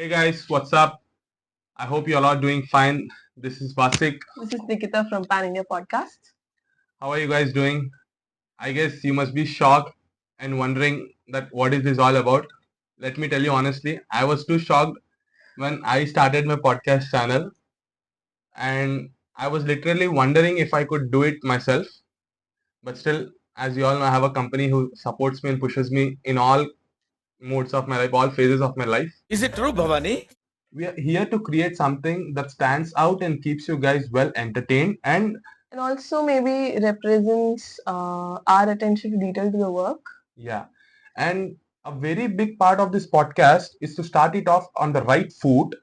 Hey guys, what's up? I hope you all are doing fine. This is Vasik. This is Nikita from IndiaPodcast. How are you guys doing? I guess you must be shocked and wondering that what is this all about. Let me tell you honestly, I was too shocked when I started my podcast channel and I was literally wondering if I could do it myself. But still, as you all know, I have a company who supports me and pushes me in all modes of my life, all phases of my life. Is it true, Bhavani? We are here to create something that stands out and keeps you guys well entertained and also maybe represents our attention to detail to the work. yeah. And a very big part of this podcast is to start it off on the right foot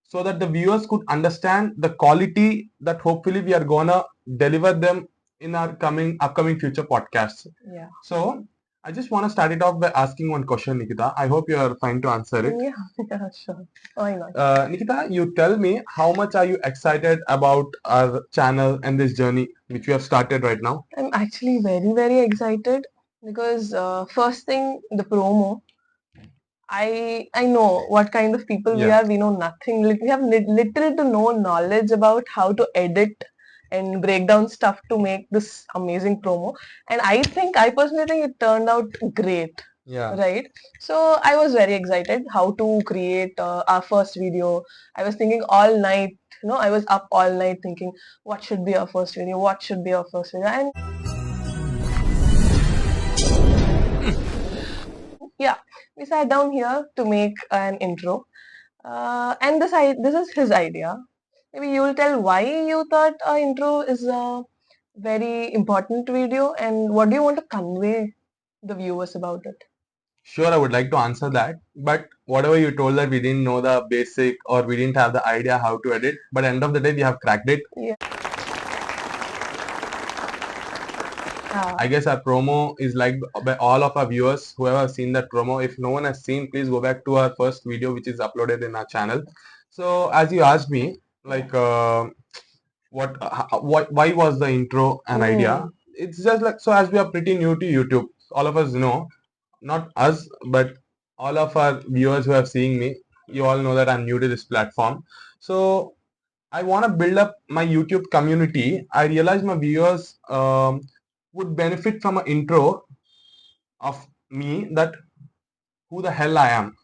so that the viewers could understand the quality that hopefully we are gonna deliver them in our upcoming future podcasts. Yeah. So I just want to start it off by asking one question, Nikita. I hope you are fine to answer it. Yeah, sure. Why not? Nikita, you tell me how much are you excited about our channel and this journey which we have started right now? I'm actually very, very excited because first thing, the promo. I know what kind of people we Yeah. are. We know nothing. We have little to no knowledge about how to edit and break down stuff to make this amazing promo. And I personally think it turned out great. Yeah. Right. So I was very excited how to create our first video. I was thinking all night. I was up all night thinking what should be our first video, what should be our first video, and yeah, we sat down here to make an intro. And this is his idea. Maybe you'll tell why you thought our intro is a very important video and what do you want to convey the viewers about it? Sure, I would like to answer that. But whatever you told that we didn't know the basic or we didn't have the idea how to edit, but end of the day we have cracked it. Yeah. I guess our promo is liked by all of our viewers, whoever has seen that promo. If no one has seen, please go back to our first video which is uploaded in our channel. So as you asked me, like why was the intro an idea? It's just like, so as we are pretty new to YouTube, all of us know, not us, but all of our viewers who have seen me, you all know that I'm new to this platform. So I want to build up my YouTube community. I realize my viewers would benefit from an intro of me, that who the hell I am.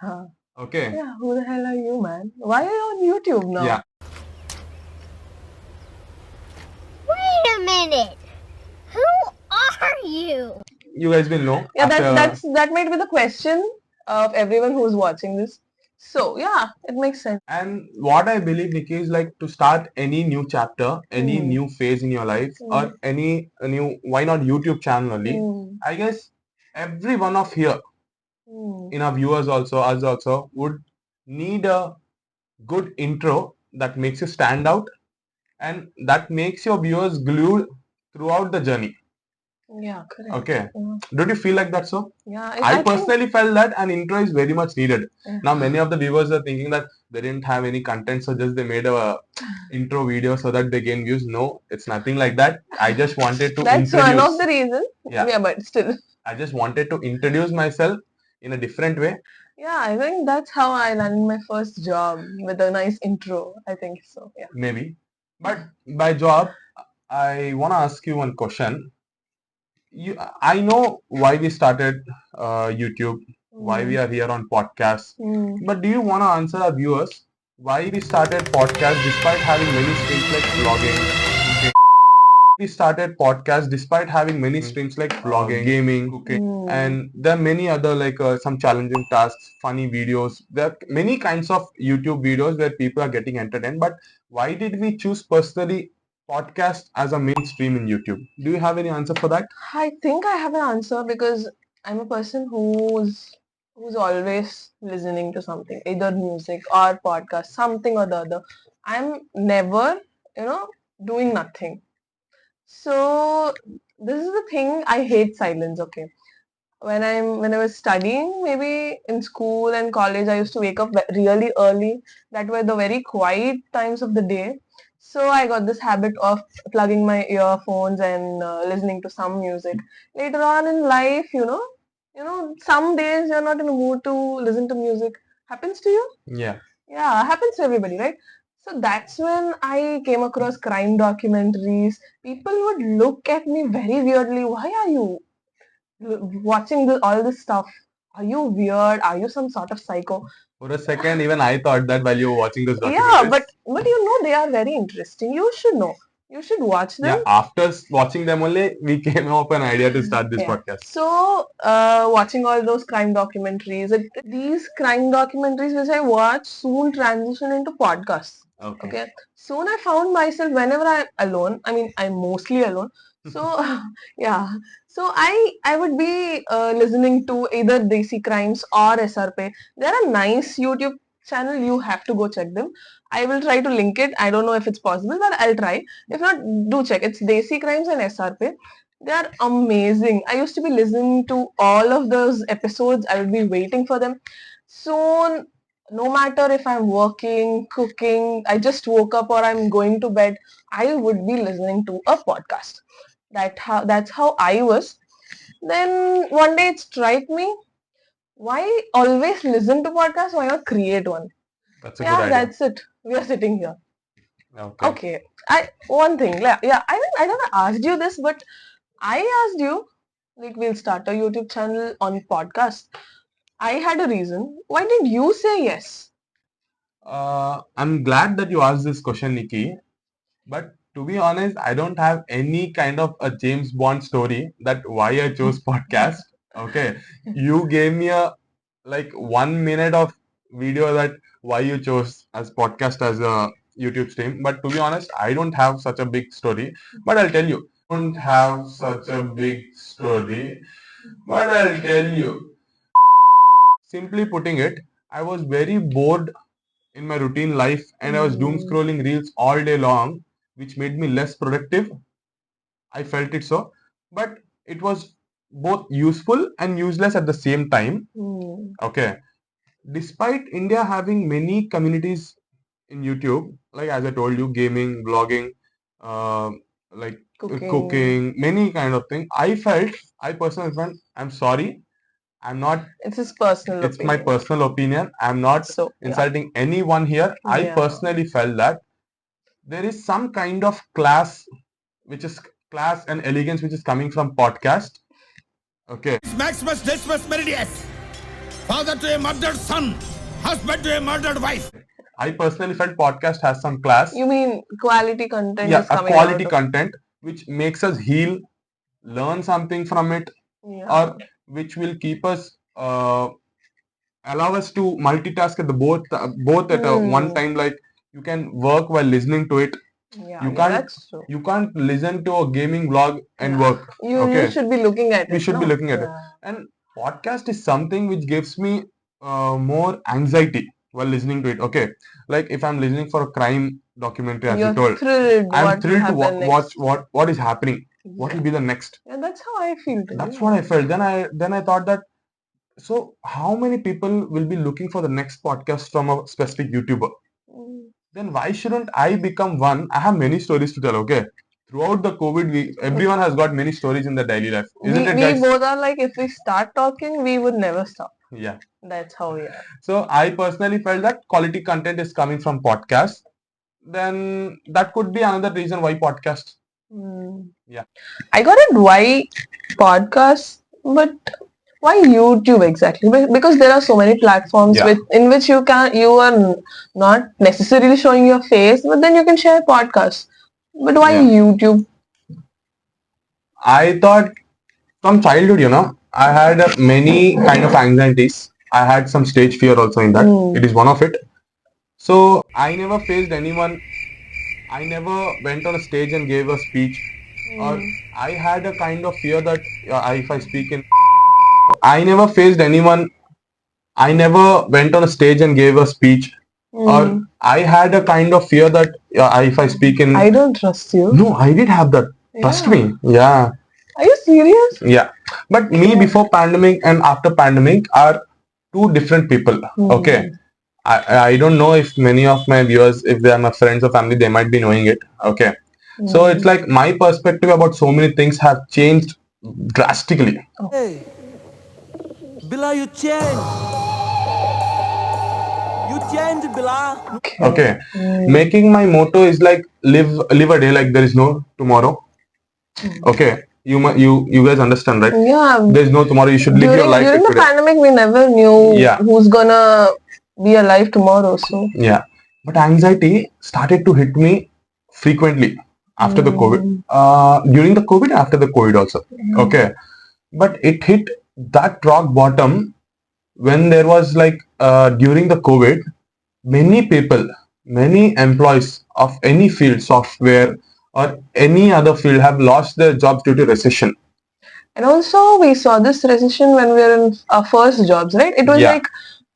Huh. Okay. Yeah, who the hell are you, man? Why are you on YouTube now? Yeah. Wait a minute. Who are you? You guys will know. Yeah, after- that might be the question of everyone who's watching this. So yeah, it makes sense. And what I believe, Nikki, is like to start any new chapter, any new phase in your life, or any new, why not YouTube channel only? I guess every one of here, in our viewers also, us also, would need a good intro that makes you stand out and that makes your viewers glued throughout the journey. Yeah, correct. Okay. Don't you feel like that so? Yeah, I personally felt that an intro is very much needed. Yeah. Now many of the viewers are thinking that they didn't have any content, so just they made a intro video so that they gain views. No, it's nothing like that. I just wanted to That's introduce. one of the reasons. Yeah, but still. I just wanted to introduce myself in a different way. Yeah, I think that's how I landed my first job with a nice intro. I think so. Yeah. Maybe. But by job, I want to ask you one question. I know why we started YouTube, why we are here on podcast. But do you want to answer our viewers why we started podcast despite having many streams like vlogging? We started podcast despite having many streams like vlogging, gaming, cooking, and there are many other like some challenging tasks, funny videos. There are many kinds of YouTube videos where people are getting entertained. But why did we choose personally podcast as a mainstream in YouTube? Do you have any answer for that? I think I have an answer because I'm a person who's always listening to something, either music or podcast, something or the other. I'm never, doing nothing. So this is the thing, I hate silence, okay. When I was studying, maybe in school and college, I used to wake up really early. That were the very quiet times of the day. So I got this habit of plugging my earphones and listening to some music. Later on in life, some days you're not in the mood to listen to music. Happens to you? Yeah. Yeah, happens to everybody, right? So that's when I came across crime documentaries. People would look at me very weirdly. Why are you watching all this stuff? Are you weird? Are you some sort of psycho? For a second, even I thought that while you were watching those Yeah, documentaries. but you know they are very interesting. You should know. You should watch them. Yeah, after watching them only, we came up with an idea to start this Yeah. podcast. So, watching all those crime documentaries, these crime documentaries which I watch soon transition into podcasts. Okay. Soon I found myself whenever I'm alone. I mean, I'm mostly alone. So, yeah. So I would be listening to either Desi Crimes or SRP. They're a nice YouTube channel. You have to go check them. I will try to link it. I don't know if it's possible, but I'll try. If not, do check. It's Desi Crimes and SRP. They are amazing. I used to be listening to all of those episodes. I would be waiting for them. So, no matter if I'm working, cooking, I just woke up or I'm going to bed, I would be listening to a podcast. That's how I was. Then one day it struck me, why always listen to podcasts? Why not create one? That's a good idea. That's it. We are sitting here. Okay. Okay. One thing. Yeah. I never asked you this, but I asked you, like, we'll start a YouTube channel on podcast. I had a reason. Why did you say yes? I'm glad that you asked this question, Nikki. But to be honest, I don't have any kind of a James Bond story that why I chose podcast. Okay. You gave me a like 1 minute of video that why you chose as podcast as a YouTube stream. But to be honest, I don't have such a big story. But I'll tell you. Don't have such a big story. But I'll tell you. Simply putting it, I was very bored in my routine life and I was doom scrolling reels all day long, which made me less productive. I felt it so, but it was both useful and useless at the same time. Okay. Despite India having many communities in YouTube, like as I told you, gaming, blogging, like cooking, many kind of thing. I personally felt, I'm sorry, I'm not. It's his personal It's opinion. my personal opinion. I'm not insulting anyone here. I personally felt that there is some kind of class, which is class and elegance, which is coming from podcast. Okay. Maximus Decimus Meridius, father to a murdered son, husband to a murdered wife. I personally felt podcast has some class. You mean quality content? Yeah, is coming a quality out content which makes us heal, learn something from it, or which will keep us allow us to multitask at the both at one time. Like you can work while listening to it. You can't listen to a gaming vlog and work. You should be looking at it. We should be looking at it. And podcast is something which gives me more anxiety while listening to it. Okay, like if I'm listening for a crime documentary, as you told, I'm thrilled to watch what is happening. What will be the next? Yeah, that's how I feel too. That's what I felt. Then I thought that. So how many people will be looking for the next podcast from a specific YouTuber? Then why shouldn't I become one? I have many stories to tell. Okay, throughout the COVID, everyone has got many stories in their daily life, isn't it, guys? We both are like, if we start talking, we would never stop. Yeah, that's how we are. So I personally felt that quality content is coming from podcasts. Then that could be another reason why podcast. Yeah, I got it. Why podcast? But why YouTube exactly? Because there are so many platforms in which you are not necessarily showing your face, but then you can share podcasts. But why YouTube? I thought from childhood, I had many kind of anxieties. I had some stage fear also in that. It is one of it. So I never faced anyone. I never went on a stage and gave a speech. Or I had a kind of fear that if I speak in... I never faced anyone. I never went on a stage and gave a speech. Or I had a kind of fear that if I speak in... I don't trust you. No, I did have that. Trust me. Yeah. Are you serious? Yeah. But me before pandemic and after pandemic are two different people. Okay. I don't know if many of my viewers, if they are my friends or family, they might be knowing it. Okay. So it's like my perspective about so many things have changed drastically. Hey, Bila, you changed. You changed, Bila. Okay. Making my motto is like live a day like there is no tomorrow. Okay. You guys understand, right? Yeah. There's no tomorrow. You should live your life During the today. pandemic, we never knew Yeah. who's gonna be alive tomorrow. So Yeah. But anxiety started to hit me frequently after the COVID. During the COVID, after the COVID also. Okay. But it hit that rock bottom when there was like during the COVID, many people, many employees of any field, software or any other field, have lost their jobs due to recession. and also we saw this recession when we were in our first jobs, right? It was Yeah. like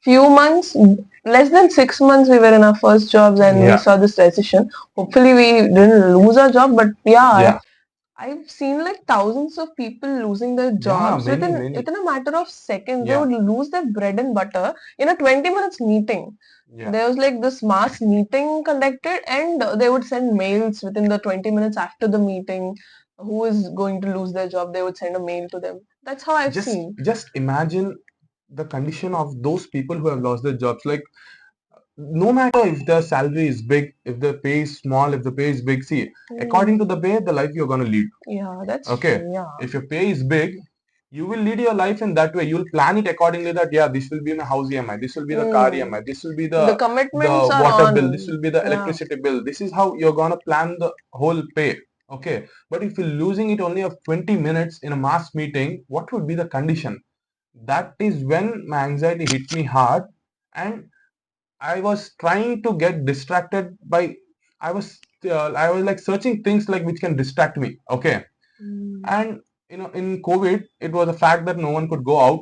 few months, less than 6 months we were in our first jobs and we Yeah. saw this recession. Hopefully we didn't lose our job, but Yeah. I've seen like thousands of people losing their Yeah, jobs many. within a matter of seconds. They Yeah. would lose their bread and butter in a 20 minutes meeting. Yeah. There was like this mass meeting conducted and they would send mails within the 20 minutes after the meeting. Who is going to lose their job? They would send a mail to them. That's how I've seen. Just imagine the condition of those people who have lost their jobs. Like, no matter if the salary is big, if the pay is small, if the pay is big, see, according to the pay, the life you're going to lead. Yeah, that's Okay. true. Yeah. If your pay is big, you will lead your life in that way. You'll plan it accordingly that, yeah, this will be my house EMI, this will be the car EMI, this will be The the commitments are water on. bill, this will be the Yeah. electricity bill. This is how you're going to plan the whole pay. Okay. But if you're losing it only of 20 minutes in a mass meeting, what would be the condition? That is when my anxiety hit me hard, and I was trying to get distracted by, I was like searching things like which can distract me. Okay. And in COVID, it was a fact that no one could go out.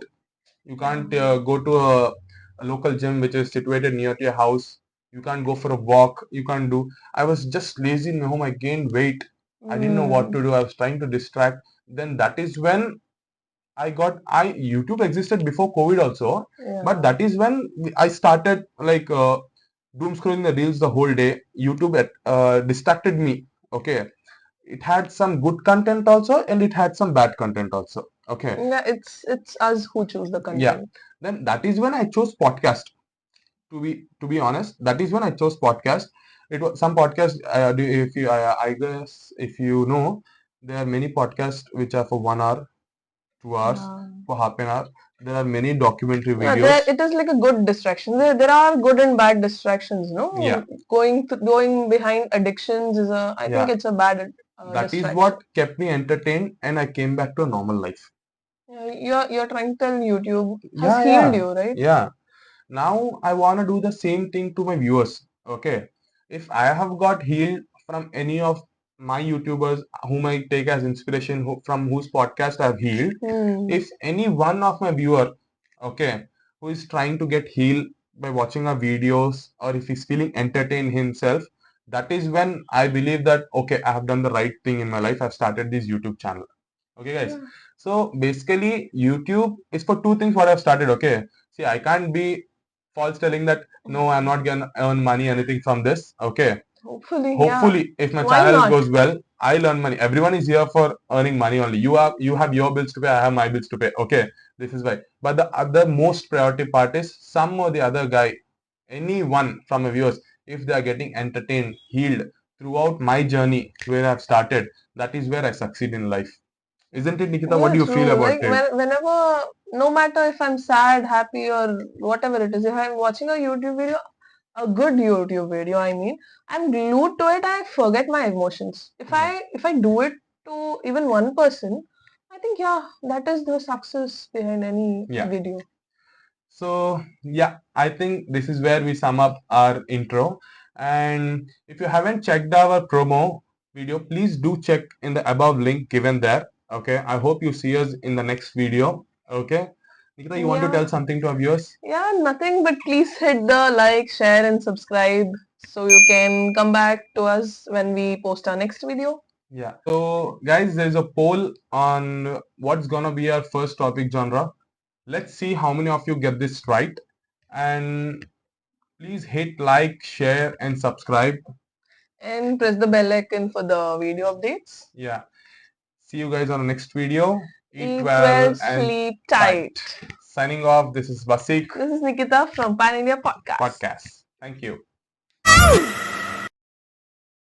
You can't go to a local gym which is situated near to your house. You can't go for a walk. You can't do. I was just lazy in my home. I gained weight. I didn't know what to do. I was trying to distract. Then that is when I YouTube existed before COVID also, but that is when I started like doom scrolling the reels the whole day. YouTube distracted me. Okay, it had some good content also, and it had some bad content also. Okay. Yeah, it's us who choose the content. Yeah. Then that is when I chose podcast. To be honest, that is when I chose podcast. It was some podcast. If you, I guess, if you know, there are many podcasts which are for 1 hour, 2 hours, for half an hour. There are many documentary Yeah, videos. it is like a good distraction. There are good and bad distractions, no? Yeah. Going behind addictions is I think Yeah. it's a bad That is distraction. what kept me entertained, and I came back to a normal life. Yeah, you're trying to tell YouTube has Yeah, healed yeah, you, right? yeah. Now I want to do the same thing to my viewers. Okay. If I have got healed from any of my YouTubers whom I take as inspiration, from whose podcast I have healed, if any one of my viewer, okay, who is trying to get healed by watching our videos, or if he's feeling entertained himself, that is when I believe that, okay, I have done the right thing in my life. I've started this YouTube channel. Okay, guys. So basically, YouTube is for two things what I've started. Okay. See, I can't be false telling that no, I'm not gonna earn money anything from this. Okay. Hopefully, if my channel goes well, I'll earn money. Everyone is here for earning money only. You have your bills to pay, I have my bills to pay. Okay. This is why. But the other most priority part is some or the other guy, anyone from my viewers, if they are getting entertained, healed throughout my journey where I've started, that is where I succeed in life. Isn't it, Nikita? What do you feel about Like it? whenever, no matter if I'm sad, happy, or whatever it is, if I'm watching a YouTube video, a good YouTube video, I mean, I'm glued to it. I forget my emotions. If I do it to even one person, I think that is the success behind any video. So yeah, I think this is where we sum up our intro. And if you haven't checked our promo video, please do check in the above link given there. Okay. I hope you see us in the next video. Okay. Nikita, you want to tell something to our viewers? Yeah, nothing but please hit the like, share, and subscribe so you can come back to us when we post our next video. Yeah. So guys, there's a poll on what's gonna be our first topic genre. Let's see how many of you get this right. And please hit like, share, and subscribe. And press the bell icon for the video updates. Yeah. See you guys on the next video. Eat well, sleep tight. Signing off. This is Basik This is Nikita from Pan India Podcast. Podcast. Thank you.